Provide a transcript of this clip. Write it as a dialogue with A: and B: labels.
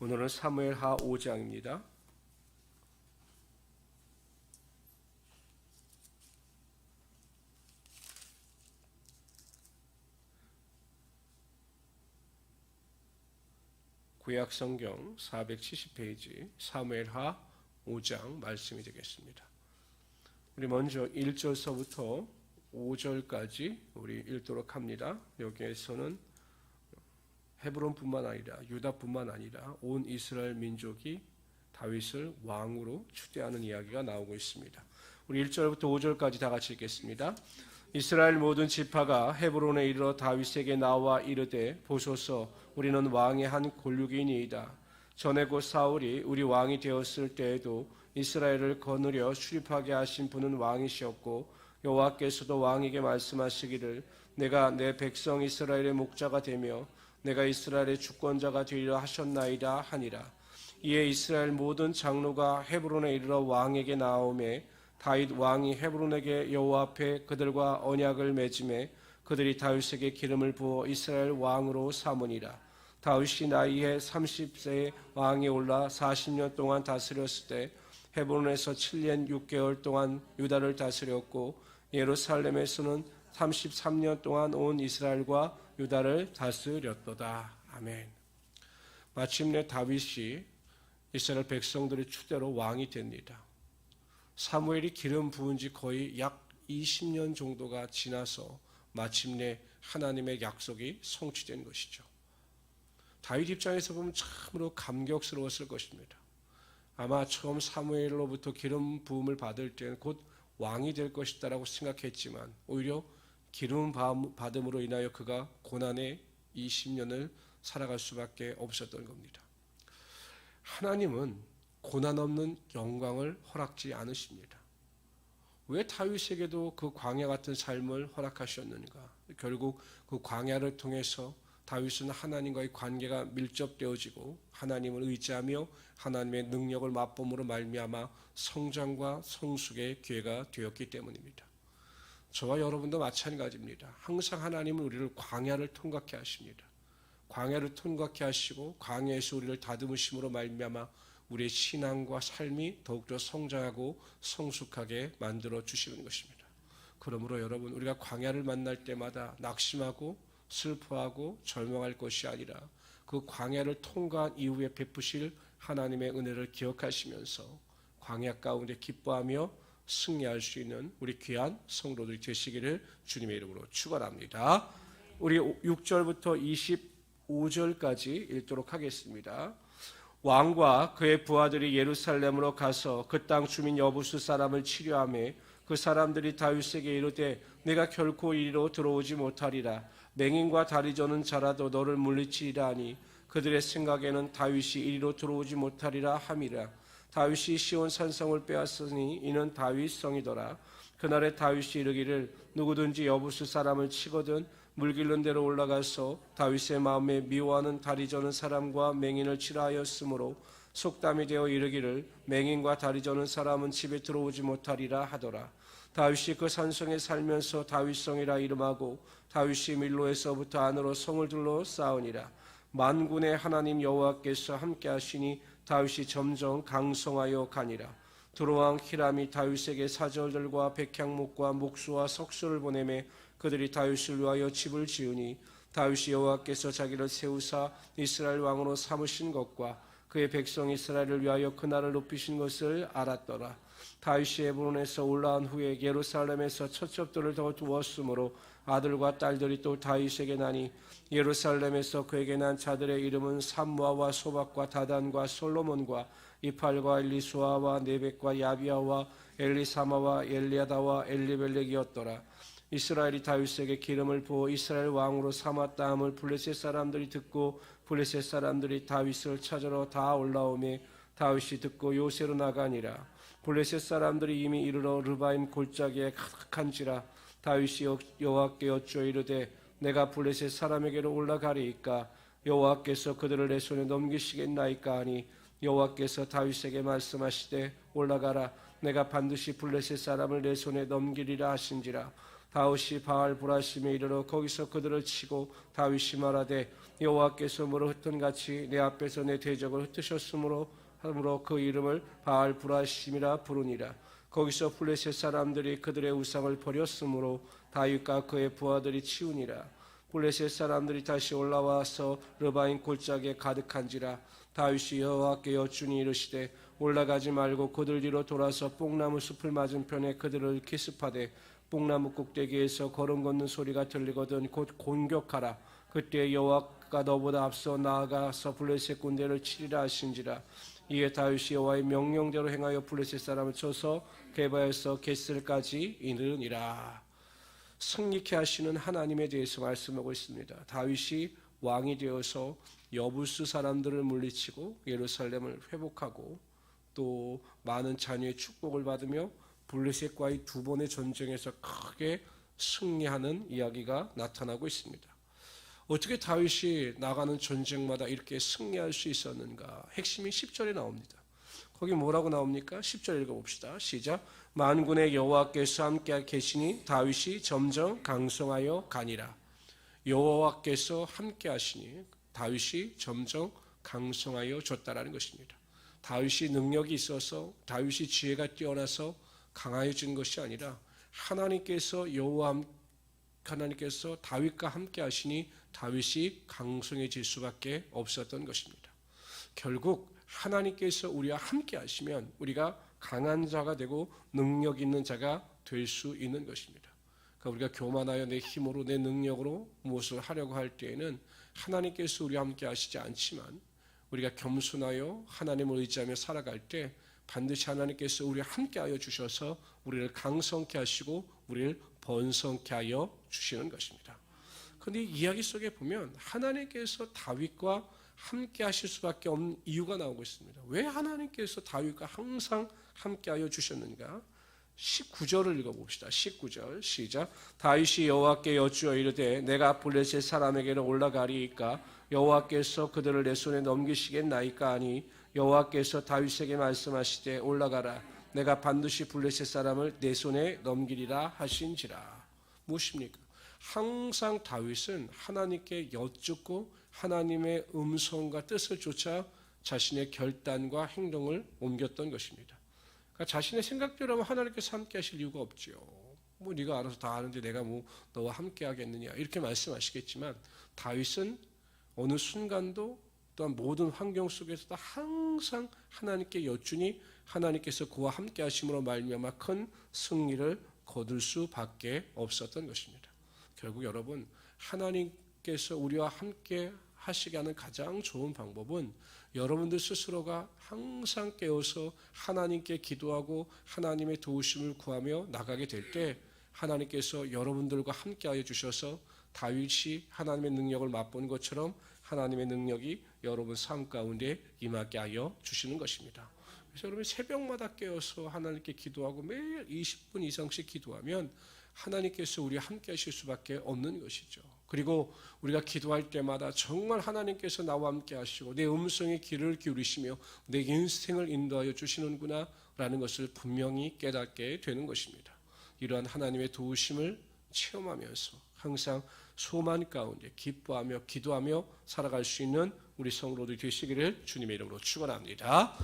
A: 오늘은 사무엘하 5장입니다. 구약성경 470페이지 사무엘하 5장 말씀이 되겠습니다. 우리 먼저 1절서부터 5절까지 우리 읽도록 합니다. 여기에서는 헤브론뿐만 아니라 유다뿐만 아니라 온 이스라엘 민족이 다윗을 왕으로 추대하는 이야기가 나오고 있습니다. 우리 1절부터 5절까지 다 같이 읽겠습니다. 이스라엘 모든 지파가 헤브론에 이르러 다윗에게 나와 이르되 보소서 우리는 왕의 한 골육이니이다. 전에 곧 사울이 우리 왕이 되었을 때에도 이스라엘을 거느려 출입하게 하신 분은 왕이시었고 여호와께서도 왕에게 말씀하시기를 내가 내 백성 이스라엘의 목자가 되며 내가 이스라엘의 주권자가 되리라 하셨나이다 하니라. 이에 이스라엘 모든 장로가 헤브론에 이르러 왕에게 나오매 다윗 왕이 헤브론에게 여호와 앞에 그들과 언약을 맺음에 그들이 다윗에게 기름을 부어 이스라엘 왕으로 삼으니라. 다윗이 나이에 30세에 왕에 올라 40년 동안 다스렸을 때 헤브론에서 7년 6개월 동안 유다를 다스렸고 예루살렘에서는 33년 동안 온 이스라엘과 유다를 다스렸도다. 아멘. 마침내 다윗이 이스라엘 백성들의 추대로 왕이 됩니다. 사무엘이 기름 부은 지 거의 약 20년 정도가 지나서 마침내 하나님의 약속이 성취된 것이죠. 다윗 입장에서 보면 참으로 감격스러웠을 것입니다. 아마 처음 사무엘로부터 기름 부음을 받을 때는 곧 왕이 될 것이다라고 생각했지만 오히려 기름 받음으로 인하여 그가 고난의 20년을 살아갈 수밖에 없었던 겁니다. 하나님은 고난 없는 영광을 허락지 않으십니다. 왜 다윗에게도 그 광야 같은 삶을 허락하셨는가? 결국 그 광야를 통해서 다윗은 하나님과의 관계가 밀접되어지고 하나님을 의지하며 하나님의 능력을 맛봄으로 말미암아 성장과 성숙의 기회가 되었기 때문입니다. 저와 여러분도 마찬가지입니다. 항상 하나님은 우리를 광야를 통과케 하십니다. 광야를 통과케 하시고 광야에서 우리를 다듬으심으로 말미암아 우리의 신앙과 삶이 더욱더 성장하고 성숙하게 만들어 주시는 것입니다. 그러므로 여러분 우리가 광야를 만날 때마다 낙심하고 슬퍼하고 절망할 것이 아니라 그 광야를 통과한 이후에 베푸실 하나님의 은혜를 기억하시면서 광야 가운데 기뻐하며 승리할 수 있는 우리 귀한 성도들이 되시기를 주님의 이름으로 축원합니다. 우리 6절부터 25절까지 읽도록 하겠습니다. 왕과 그의 부하들이 예루살렘으로 가서 그 땅 주민 여부수 사람을 치료하며 그 사람들이 다윗에게 이르되 내가 결코 이리로 들어오지 못하리라. 맹인과 다리 저는 자라도 너를 물리치리라 하니 그들의 생각에는 다윗이 이리로 들어오지 못하리라 함이라. 다윗이 시온 산성을 빼앗으니 이는 다윗 성이더라. 그날에 다윗이 이르기를 누구든지 여부수 사람을 치거든 물길른 데로 올라가서 다윗의 마음에 미워하는 다리 저는 사람과 맹인을 치라 하였으므로 속담이 되어 이르기를 맹인과 다리 저는 사람은 집에 들어오지 못하리라 하더라. 다윗이 그 산성에 살면서 다윗성이라 이름하고 다윗이 밀로에서부터 안으로 성을 둘러 쌓으니라. 만군의 하나님 여호와께서 함께 하시니 다윗이 점점 강성하여 가니라. 두로왕 히람이 다윗에게 사절들과 백향목과 목수와 석수를 보내매 그들이 다윗을 위하여 집을 지으니 다윗이 여호와께서 자기를 세우사 이스라엘 왕으로 삼으신 것과 그의 백성 이스라엘을 위하여 그날을 높이신 것을 알았더라. 다윗이 헤브론에서 올라온 후에 예루살렘에서 처첩들을 더 두었으므로 아들과 딸들이 또 다윗에게 나니 예루살렘에서 그에게 난 자들의 이름은 삼무아와 소박과 다단과 솔로몬과 이팔과 엘리수아와 네벡과 야비아와 엘리사마와 엘리아다와 엘리벨렉이었더라. 이스라엘이 다윗에게 기름을 부어 이스라엘 왕으로 삼았다 함을 블레셋 사람들이 듣고 블레셋 사람들이 다윗을 찾으러 다 올라오매 다윗이 듣고 요새로 나가니라. 블레셋 사람들이 이미 이르러 르바임 골짜기에 가득한지라. 다윗이 여호와께 여쭈어 이르되 내가 블레셋 사람에게로 올라가리이까 여호와께서 그들을 내 손에 넘기시겠나이까 하니 여호와께서 다윗에게 말씀하시되 올라가라. 내가 반드시 블레셋 사람을 내 손에 넘기리라 하신지라. 다윗이 바알 브라심에 이르러 거기서 그들을 치고 다윗이 말하되 여호와께서 물을 흩은 같이 내 앞에서 내 대적을 흩으셨으므로 그 이름을 바알 브라심이라 부르니라. 거기서 블레셋 사람들이 그들의 우상을 버렸으므로 다윗과 그의 부하들이 치우니라. 블레셋 사람들이 다시 올라와서 르바임 골짜기에 가득한지라. 다윗이 여호와께 여쭈니 이르시되 올라가지 말고 그들 뒤로 돌아서 뽕나무 숲을 맞은편에 그들을 기습하되 뽕나무 꼭대기에서 걸음 걷는 소리가 들리거든 곧 공격하라. 그때 여호와가 너보다 앞서 나아가서 블레셋 군대를 치리라 하신지라. 이에 다윗이 여호와의 명령대로 행하여 블레셋 사람을 쳐서 게바에서 겟셀까지 이르니라. 승리케 하시는 하나님에 대해서 말씀하고 있습니다. 다윗이 왕이 되어서 여부스 사람들을 물리치고 예루살렘을 회복하고 또 많은 자녀의 축복을 받으며 블레셋과의 두 번의 전쟁에서 크게 승리하는 이야기가 나타나고 있습니다. 어떻게 다윗이 나가는 전쟁마다 이렇게 승리할 수 있었는가? 핵심이 10절에 나옵니다. 거기 뭐라고 나옵니까? 10절 읽어봅시다. 시작. 만군의 여호와께서 함께 계시니 다윗이 점점 강성하여 가니라. 여호와께서 함께 하시니 다윗이 점점 강성하여 졌다라는 것입니다. 다윗이 능력이 있어서 다윗이 지혜가 뛰어나서 강해진 것이 아니라 하나님께서 다윗과 함께 하시니 다윗이 강성해질 수밖에 없었던 것입니다. 결국 하나님께서 우리와 함께 하시면 우리가 강한 자가 되고 능력 있는 자가 될 수 있는 것입니다. 그러니까 우리가 교만하여 내 힘으로 내 능력으로 무엇을 하려고 할 때에는 하나님께서 우리와 함께 하시지 않지만 우리가 겸손하여 하나님을 의지하며 살아갈 때 반드시 하나님께서 우리와 함께하여 주셔서 우리를 강성케 하시고 우리를 번성케 하여 주시는 것입니다. 그런데 이야기 속에 보면 하나님께서 다윗과 함께 하실 수밖에 없는 이유가 나오고 있습니다. 왜 하나님께서 다윗과 항상 함께하여 주셨는가? 19절을 읽어봅시다. 19절 시작. 다윗이 여호와께 여쭈어 이르되 내가 블레셋 사람에게로 올라가리이까 여호와께서 그들을 내 손에 넘기시겠나이까 하니 여호와께서 다윗에게 말씀하시되 올라가라 내가 반드시 블레셋 사람을 내 손에 넘기리라 하신지라. 무엇입니까? 항상 다윗은 하나님께 여쭙고 하나님의 음성과 뜻을 쫓아 자신의 결단과 행동을 옮겼던 것입니다. 그러니까 자신의 생각대로 하나님께서 함께 하실 이유가 없죠. 뭐 네가 알아서 다 하는데 내가 뭐 너와 함께 하겠느냐 이렇게 말씀하시겠지만 다윗은 어느 순간도 또한 모든 환경 속에서도 항상 하나님께 여쭈니 하나님께서 그와 함께 하심으로 말미암아 큰 승리를 거둘 수밖에 없었던 것입니다. 결국 여러분 하나님께서 우리와 함께 하시게 하는 가장 좋은 방법은 여러분들 스스로가 항상 깨어서 하나님께 기도하고 하나님의 도우심을 구하며 나가게 될 때 하나님께서 여러분들과 함께하여 주셔서 다윗이 하나님의 능력을 맛본 것처럼 하나님의 능력이 여러분 삶 가운데 임하게 하여 주시는 것입니다. 그래서 여러분 새벽마다 깨어서 하나님께 기도하고 매일 20분 이상씩 기도하면 하나님께서 우리와 함께 하실 수밖에 없는 것이죠. 그리고 우리가 기도할 때마다 정말 하나님께서 나와 함께 하시고 내 음성에 귀를 기울이시며 내 인생을 인도하여 주시는구나 라는 것을 분명히 깨닫게 되는 것입니다. 이러한 하나님의 도우심을 체험하면서 항상 소망 가운데 기뻐하며 기도하며 살아갈 수 있는 우리 성도들이 되시기를 주님의 이름으로 축원합니다.